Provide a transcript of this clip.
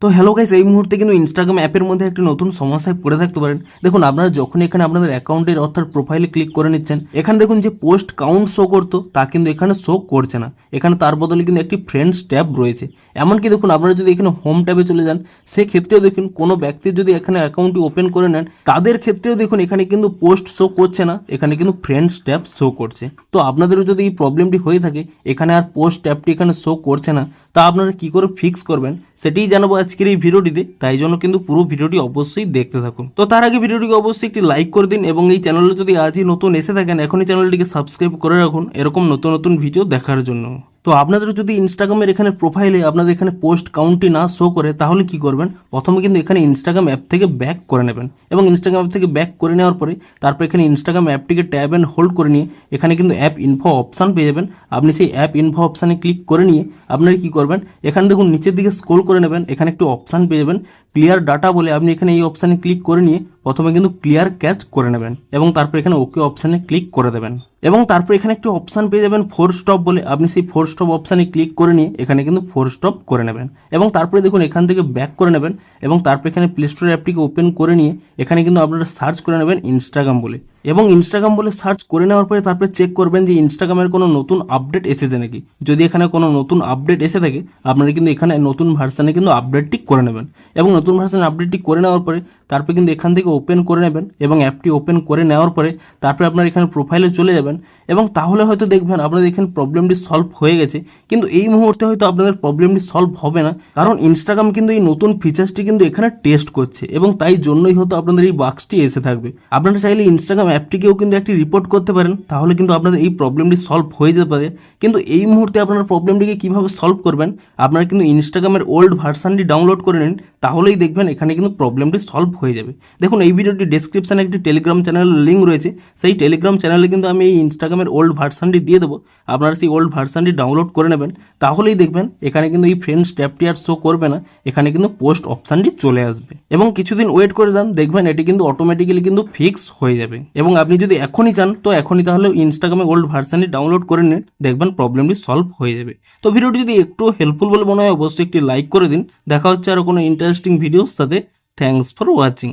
তো hello guys, এই মুহূর্তে কিন্তু ইনস্টাগ্রাম অ্যাপের মধ্যে একটি নতুন সমস্যায় পড়ে থাকতে পারেন। দেখুন, আপনারা যখন এখানে আপনাদের অ্যাকাউন্টের অর্থাৎ প্রোফাইলে ক্লিক করে নিচ্ছেন, এখানে দেখুন যে পোস্ট কাউন্ট শো করতো তা কিন্তু এখানে শো করছে না। এখানে তার বদলে কিন্তু একটি ফ্রেন্ডস ট্যাব রয়েছে। এমনকি দেখুন, আপনারা যদি এখানে হোম ট্যাবে চলে যান, সেক্ষেত্রেও দেখুন কোনো ব্যক্তির যদি এখানে অ্যাকাউন্টটি ওপেন করে নেন, তাদের ক্ষেত্রেও দেখুন এখানে কিন্তু পোস্ট শো করছে না, এখানে কিন্তু ফ্রেন্ডস ট্যাব শো করছে। তো আপনাদেরও যদি এই প্রবলেমটি হয়ে থাকে, এখানে আর পোস্ট ট্যাবটি এখানে শো করছে না, তা আপনারা কি করে ফিক্স করবেন সেটাই জানাবো আজকের এই ভিডিওটিতে। তাই জন্য কিন্তু পুরো ভিডিওটি অবশ্যই দেখতে থাকুন। তো তার আগে ভিডিওটিকে অবশ্যই একটি লাইক করে দিন এবং এই চ্যানেলে যদি আজই নতুন এসে থাকেন, এখনই চ্যানেলটিকে সাবস্ক্রাইব করে রাখুন এরকম নতুন নতুন ভিডিও দেখার জন্য। তো আপনাদের যদি ইনস্টাগ্রামের এখানে প্রোফাইলে আপনাদের এখানে পোস্ট কাউন্টটি না শো করে, তাহলে কি করবেন, প্রথমে কিন্তু এখানে ইনস্টাগ্রাম অ্যাপ থেকে ব্যাক করে নেবেন এবং ইনস্টাগ্রাম অ্যাপ থেকে ব্যাক করে নেওয়ার পরে তারপর এখানে ইনস্টাগ্রাম অ্যাপটিকে ট্যাব অ্যান্ড হোল্ড করে নিয়ে এখানে কিন্তু অ্যাপ ইনফো অপশান পেয়ে যাবেন। আপনি সেই অ্যাপ ইনফো অপশানে ক্লিক করে নিয়ে আপনারা কি করবেন, এখানে দেখুন নিচের দিকে স্ক্রল করে নেবেন, এখানে একটি অপশান পেয়ে যাবেন ক্লিয়ার ডাটা বলে। আপনি এখানে এই অপশানে ক্লিক করে নিয়ে প্রথমে কিন্তু ক্লিয়ার ক্যাচ করে নেবেন এবং তারপর এখানে ওকে অপশানে ক্লিক করে দেবেন এবং তারপর এখানে একটি অপশান পেয়ে যাবেন ফোর স্টপ বলে। আপনি সেই ফোর স্টপ অপশানে ক্লিক করে নিয়ে এখানে কিন্তু ফোর স্টপ করে নেবেন এবং তারপরে দেখুন এখান থেকে ব্যাক করে নেবেন এবং তারপর এখানে প্লে স্টোর অ্যাপটিকে ওপেন করে নিয়ে এখানে কিন্তু আপনারা সার্চ করে নেবেন ইনস্টাগ্রাম বলে এবং ইনস্টাগ্রাম বলে সার্চ করে নেওয়ার পরে তারপরে চেক করবেন যে ইনস্টাগ্রামের কোনো নতুন আপডেট এসেছে নাকি। যদি এখানে কোনো নতুন আপডেট এসে থাকে, আপনারা কিন্তু এখানে নতুন ভার্সানে কিন্তু আপডেটটি করে নেবেন এবং নতুন ভার্সানে আপডেটটি করে নেওয়ার পরে তারপরে কিন্তু এখান থেকে ওপেন করে নেবেন এবং অ্যাপটি ওপেন করে নেওয়ার পরে তারপরে আপনার এখানে প্রোফাইলে চলে যাবেন এবং তাহলে হয়তো দেখবেন আপনাদের এখানে প্রবলেমটি সলভ হয়ে গেছে। কিন্তু এই মুহূর্তে হয়তো আপনাদের প্রবলেমটি সলভ হবে না, কারণ ইনস্টাগ্রাম কিন্তু এই নতুন ফিচার্সটি কিন্তু এখানে টেস্ট করছে এবং তাই জন্যই হয়তো আপনাদের এই বাক্সটি এসে থাকবে। আপনারা চাইলে ইনস্টাগ্রাম অ্যাপটিকেও কিন্তু একটি রিপোর্ট করতে পারেন, তাহলে কিন্তু আপনাদের এই প্রবলেমটি সলভ হয়ে যেতে পারে। কিন্তু এই মুহূর্তে আপনার প্রবলেমটিকে কীভাবে সলভ করবেন, আপনারা কিন্তু ইনস্টাগ্রামের ওল্ড ভার্সানটি ডাউনলোড করে নিন, তাহলেই দেখবেন এখানে কিন্তু প্রবলেমটি সলভ হয়ে যাবে। দেখুন, এই ভিডিওটি ডেসক্রিপশানে একটি টেলিগ্রাম চ্যানেলের লিঙ্ক রয়েছে, সেই টেলিগ্রাম চ্যানেলে কিন্তু আমি এই ইনস্টাগ্রামের ওল্ড ভার্সানটি দিয়ে দেবো। আপনারা সেই ওল্ড ভার্সানটি ডাউনলোড করে নেবেন, তাহলেই দেখবেন এখানে কিন্তু এই ফ্রেন্ডস ট্যাবটি আর শো করবে না, এখানে কিন্তু পোস্ট অপশানটি চলে আসবে এবং কিছুদিন ওয়েট করে যান, দেখবেন এটি কিন্তু অটোমেটিক্যালি কিন্তু ফিক্স হয়ে যাবে। এবং আপনি যদি এখনই চান তো এখনই তাহলে ইনস্টাগ্রামে ওল্ড ভার্সানটি ডাউনলোড করে নিন, দেখবেন প্রবলেমটি সলভ হয়ে যাবে। তো ভিডিওটি যদি একটু হেল্পফুল বলে মনে হয় অবশ্যই একটি লাইক করে দিন। দেখা হচ্ছে আরও কোনো ইন্টারেস্টিং ভিডিওর সাথে। Thanks for watching.